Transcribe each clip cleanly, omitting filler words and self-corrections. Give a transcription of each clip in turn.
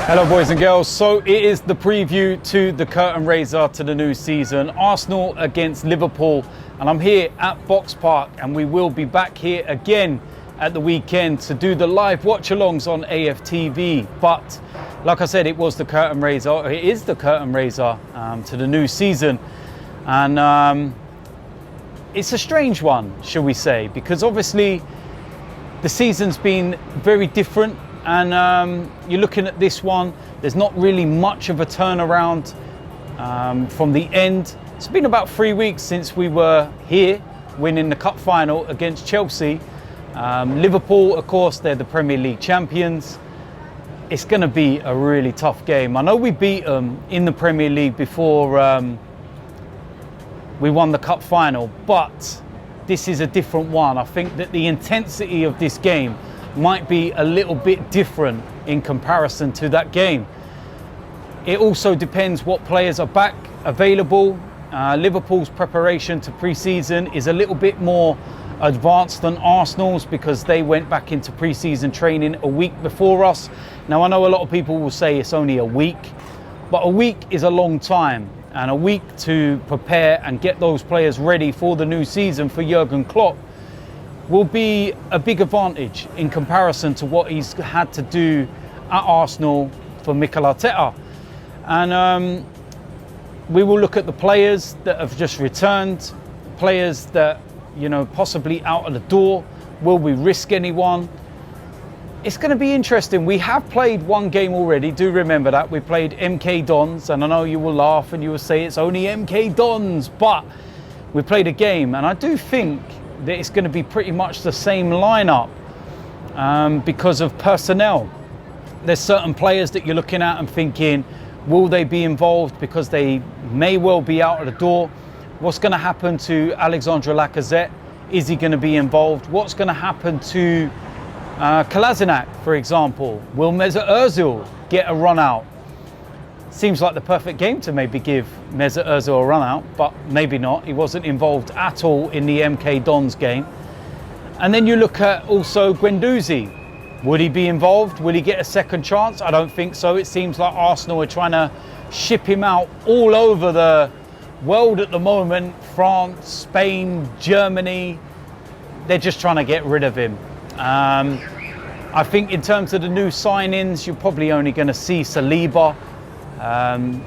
Hello boys and girls, so it is the preview to the curtain raiser to the new season, Arsenal against Liverpool, and I'm here at Box Park, and we will be back here again at the weekend to do the live watch-alongs on AFTV. But like I said, it was the curtain raiser, or it is the curtain raiser to the new season, and it's a strange one, shall we say, because obviously the season's been very different. And you're looking at this one, there's not really much of a turnaround from the end. It's been about 3 weeks since we were here winning the cup final against Chelsea. Liverpool, of course, they're the Premier League champions. It's going to be a really tough game. I know we beat them in the Premier League before we won the cup final, but this is a different one. I think that the intensity of this game might be a little bit different in comparison to that game. It also depends what players are back available. Liverpool's preparation to pre-season is a little bit more advanced than Arsenal's because they went back into pre-season training a week before us. Now I know a lot of people will say it's only a week, but a week is a long time, and a week to prepare and get those players ready for the new season for Jurgen Klopp will be a big advantage in comparison to what he's had to do at Arsenal for Mikel Arteta. And we will look at the players that have just returned, players that, you know, possibly out of the door. Will we risk anyone? It's going to be interesting. We have played one game already, do remember that. We played MK Dons, and I know you will laugh and you will say it's only MK Dons, but we played a game, and I do think that it's going to be pretty much the same lineup because of personnel. There's certain players that you're looking at and thinking, will they be involved because they may well be out of the door? What's going to happen to Alexandre Lacazette? Is he going to be involved? What's going to happen to Kolasinac, for example? Will Mesut Ozil get a run out? Seems like the perfect game to maybe give Mesut Ozil a run out, but maybe not. He wasn't involved at all in the MK Dons game. And then you look at also Guendouzi. Would he be involved? Will he get a second chance? I don't think so. It seems like Arsenal are trying to ship him out all over the world at the moment. France, Spain, Germany. They're just trying to get rid of him. I think in terms of the new signings, you're probably only going to see Saliba.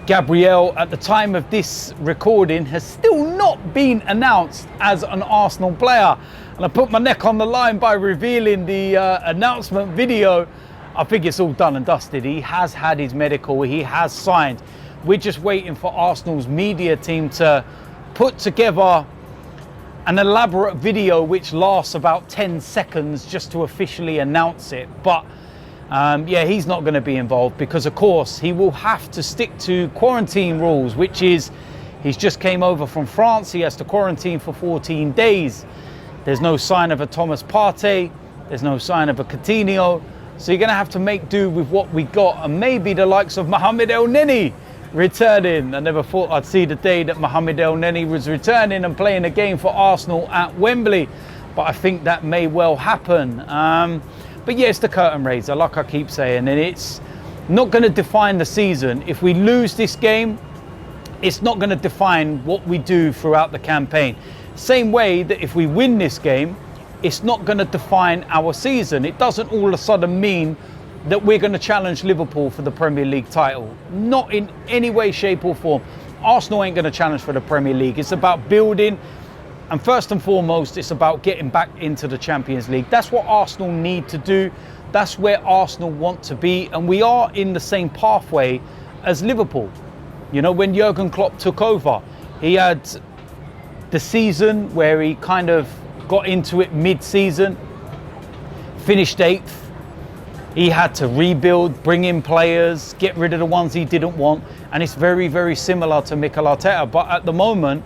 Gabriel, at the time of this recording, has still not been announced as an Arsenal player, and I put my neck on the line by revealing the announcement video. I think it's all done and dusted. He has had his medical, he has signed. We're just waiting for Arsenal's media team to put together an elaborate video which lasts about 10 seconds just to officially announce it. But yeah, he's not going to be involved because, of course, he will have to stick to quarantine rules, which is he's just came over from France. He has to quarantine for 14 days. There's no sign of a Thomas Partey. There's no sign of a Coutinho. So you're going to have to make do with what we got, and maybe the likes of Mohamed Elneny returning. I never thought I'd see the day that Mohamed Elneny was returning and playing a game for Arsenal at Wembley, but I think that may well happen. But yeah, it's the curtain raiser, like I keep saying, and it's not going to define the season. If we lose this game, it's not going to define what we do throughout the campaign. Same way that if we win this game, it's not going to define our season. It doesn't all of a sudden mean that we're going to challenge Liverpool for the Premier League title. Not in any way, shape or form. Arsenal ain't going to challenge for the Premier League. It's about building. And first and foremost, it's about getting back into the Champions League. That's what Arsenal need to do. That's where Arsenal want to be. And we are in the same pathway as Liverpool. You know, when Jurgen Klopp took over, he had the season where he kind of got into it mid-season, finished 8th. He had to rebuild, bring in players, get rid of the ones he didn't want. And it's very, very similar to Mikel Arteta. But at the moment,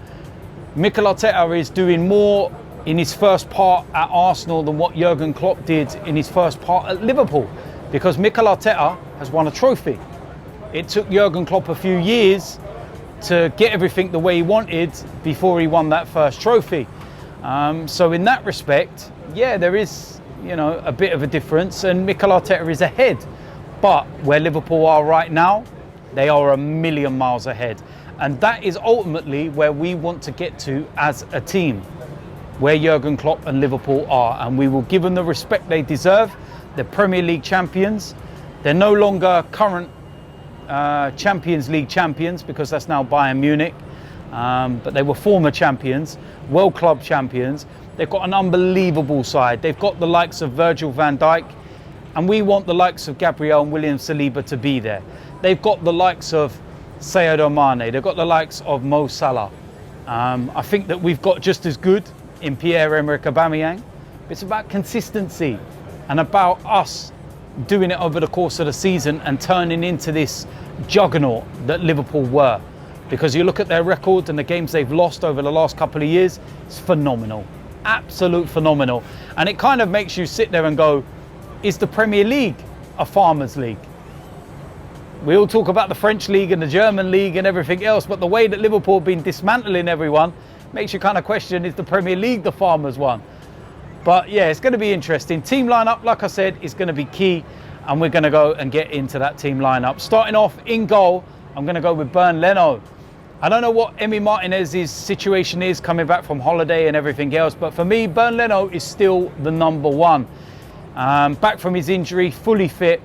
Mikel Arteta is doing more in his first part at Arsenal than what Jurgen Klopp did in his first part at Liverpool, because Mikel Arteta has won a trophy. It took Jurgen Klopp a few years to get everything the way he wanted before he won that first trophy. So in that respect, yeah, there is, you know, a bit of a difference, and Mikel Arteta is ahead But where Liverpool are right now, they are a million miles ahead. And that is ultimately where we want to get to as a team, where Jurgen Klopp and Liverpool are. And we will give them the respect they deserve. They're Premier League champions. They're no longer current Champions League champions, because that's now Bayern Munich. But they were former champions, World Club champions. They've got an unbelievable side. They've got the likes of Virgil van Dijk. And we want the likes of Gabriel and William Saliba to be there. They've got the likes of Sadio Mane. They've got the likes of Mo Salah. I think that we've got just as good in Pierre-Emerick Aubameyang. It's about consistency and about us doing it over the course of the season and turning into this juggernaut that Liverpool were. Because you look at their record and the games they've lost over the last couple of years, it's phenomenal. Absolute phenomenal. And it kind of makes you sit there and go, is the Premier League a farmers' league? We all talk about the French league and the German league and everything else, but the way that Liverpool have been dismantling everyone makes you kind of question, is the Premier League the farmers' one? But yeah, it's going to be interesting. Team lineup, like I said, is going to be key, and we're going to go and get into that team lineup. Starting off in goal, I'm going to go with Leno. I don't know what Emi Martinez's situation is coming back from holiday and everything else, but for me, Leno is still the number one. Back from his injury, fully fit,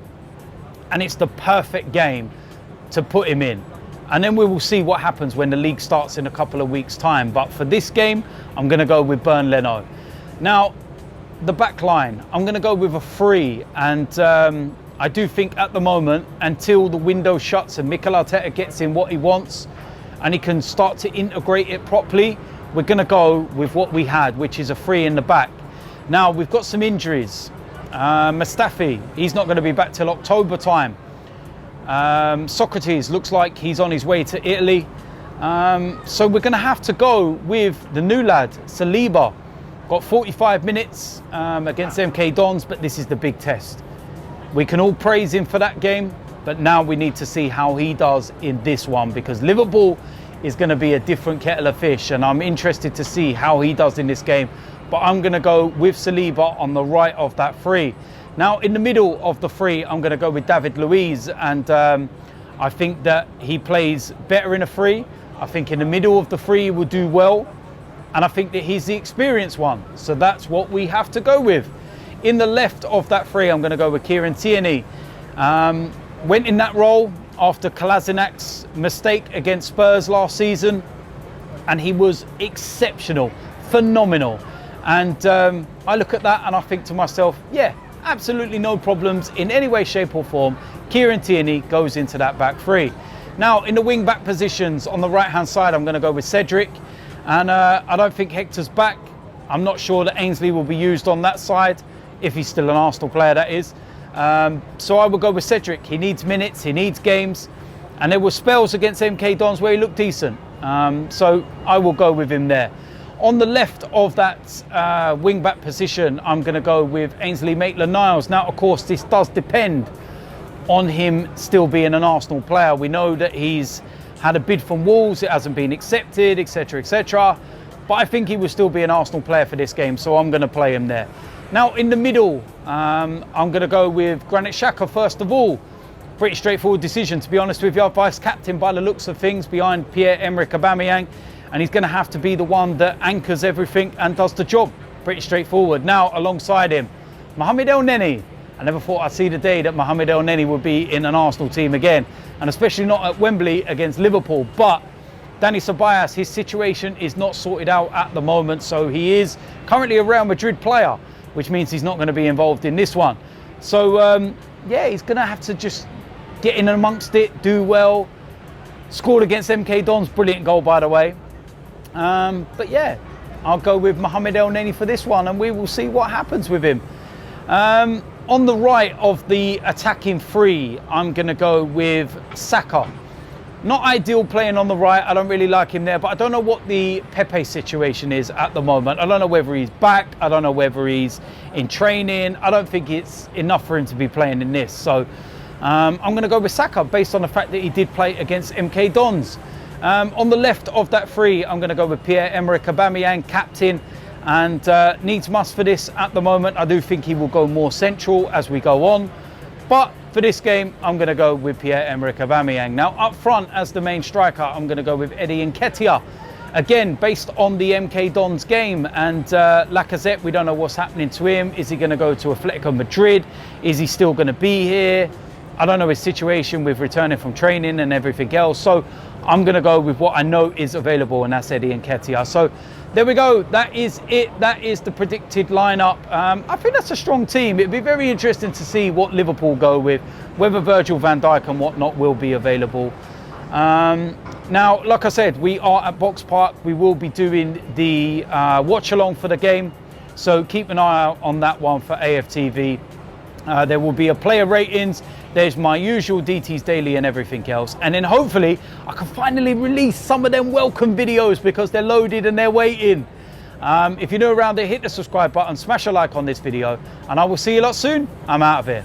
and it's the perfect game to put him in. And then we will see what happens when the league starts in a couple of weeks' time. But for this game, I'm going to go with Leno. Now, the back line, I'm going to go with a 3. And I do think at the moment, until the window shuts and Mikel Arteta gets in what he wants and he can start to integrate it properly, we're going to go with what we had, which is a 3 in the back. Now, we've got some injuries. Mustafi, he's not going to be back till October time. Sokratis looks like he's on his way to Italy. So we're going to have to go with the new lad, Saliba. Got 45 minutes against MK Dons, but this is the big test. We can all praise him for that game, but now we need to see how he does in this one, because Liverpool is going to be a different kettle of fish, and I'm interested to see how he does in this game. But I'm going to go with Saliba on the right of that 3. Now, in the middle of the 3, I'm going to go with David Luiz, and I think that he plays better in a 3. I think in the middle of the 3 he will do well, and I think that he's the experienced one. So that's what we have to go with. In the left of that 3, I'm going to go with Kieran Tierney. Went in that role after Kolasinac's mistake against Spurs last season, and he was exceptional, phenomenal. And I look at that and I think to myself, yeah, absolutely no problems in any way, shape or form. Kieran Tierney goes into that back 3. Now, in the wing back positions on the right hand side, I'm going to go with Cedric. And I don't think Hector's back. I'm not sure that Ainsley will be used on that side, if he's still an Arsenal player, that is. So I will go with Cedric. He needs minutes, he needs games. And there were spells against MK Dons where he looked decent. So I will go with him there. On the left of that wing-back position, I'm going to go with Ainsley Maitland-Niles. Now, of course, this does depend on him still being an Arsenal player. We know that he's had a bid from Wolves. It hasn't been accepted, etc., etc. But I think he will still be an Arsenal player for this game, so I'm going to play him there. Now, in the middle, I'm going to go with Granit Xhaka first of all. Pretty straightforward decision, to be honest with you. Vice-captain by the looks of things behind Pierre-Emerick Aubameyang. And he's going to have to be the one that anchors everything and does the job. Pretty straightforward. Now, alongside him, Mohamed Elneny. I never thought I'd see the day that Mohamed Elneny would be in an Arsenal team again, and especially not at Wembley against Liverpool. But Dani Ceballos, his situation is not sorted out at the moment, so he is currently a Real Madrid player, which means he's not going to be involved in this one. So, yeah, he's going to have to just get in amongst it, do well. Scored against MK Dons, brilliant goal, by the way. But yeah, I'll go with Mohamed Elneny for this one, and we will see what happens with him. On the right of the attacking 3, I'm going to go with Saka. Not ideal playing on the right. I don't really like him there, but I don't know what the Pepe situation is at the moment. I don't know whether he's back. I don't know whether he's in training. I don't think it's enough for him to be playing in this. So I'm going to go with Saka based on the fact that he did play against MK Dons. On the left of that 3, I'm going to go with Pierre-Emerick Aubameyang, captain, and needs must for this at the moment. I do think he will go more central as we go on. But for this game, I'm going to go with Pierre-Emerick Aubameyang. Now, up front, as the main striker, I'm going to go with Eddie Nketiah. Again, based on the MK Dons game, and Lacazette, we don't know what's happening to him. Is he going to go to Atletico Madrid? Is he still going to be here? I don't know his situation with returning from training and everything else. So I'm going to go with what I know is available, and that's Eddie Nketiah. So there we go. That is it. That is the predicted lineup. I think that's a strong team. It'd be very interesting to see what Liverpool go with, whether Virgil van Dijk and whatnot will be available. Now, like I said, we are at Box Park. We will be doing the watch along for the game. So keep an eye out on that one for AFTV. There will be a player ratings. There's my usual DTs daily and everything else. And then hopefully I can finally release some of them welcome videos because they're loaded and they're waiting. If you're new around here, hit the subscribe button, smash a like on this video, and I will see you lot soon. I'm out of here.